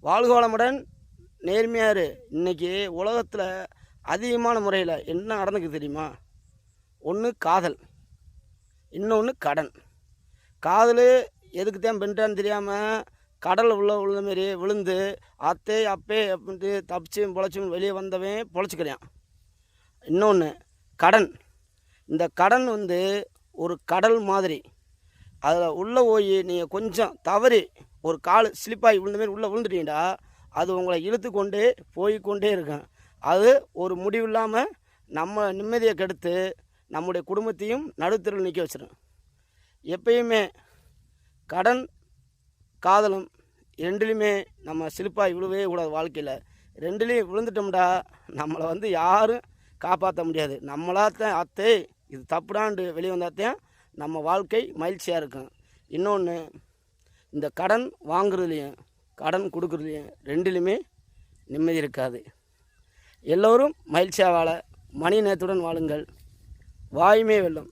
வாழ்க வளமுடன். நேர்மையார். இன்றைக்கி உலகத்தில் அதிகமான முறையில் என்ன நடந்துக்குது தெரியுமா? ஒன்று காதல், இன்னொன்று கடன். காதல் எதுக்கு தான் பெண்டான்னு தெரியாமல் கடலில் உள்ள மாரி விழுந்து அத்தே அப்பே அப்படின்ட்டு தப்பிச்சும் பொழைச்சும் வெளியே வந்தவன் பொழைச்சிக்கிறான். இன்னொன்று கடன். இந்த கடன் ஒரு கடல் மாதிரி. அதில் உள்ளே போய் நீங்கள் கொஞ்சம் தவறி ஒரு கால் ஸ்லிப்பாகி விழுந்த மாரி உள்ளே விழுந்துட்டீங்கடா, அது உங்களை இழுத்து கொண்டே போய்கொண்டே இருக்கும். அது ஒரு முடிவு இல்லாமல் நம்ம நிம்மதியை கெடுத்து நம்முடைய குடும்பத்தையும் நடுத்தரில் நிற்க வச்சிடும். எப்பயுமே கடன் காதலும் ரெண்டுலேயுமே நம்ம ஸ்லிப்பாகி விழுவே கூடாது. வாழ்க்கையில் ரெண்டுலேயும் விழுந்துட்டோம்டா நம்மளை யாரும் காப்பாற்ற முடியாது. நம்மளாத்தான் அத்தே இது தப்புடாண்டு வெளியே வந்தாத்தான் நம்ம வாழ்க்கை மகிழ்ச்சியாக இருக்கும். இன்னொன்று, இந்த கடன் வாங்குறதுலையும் கடன் கொடுக்குறதுலையும் ரெண்டுலேயுமே நிம்மதி இருக்காது. எல்லோரும் மகிழ்ச்சியாக வாழ மணி நேரத்துடன் வாழுங்கள். வாயுமே வெல்லும்.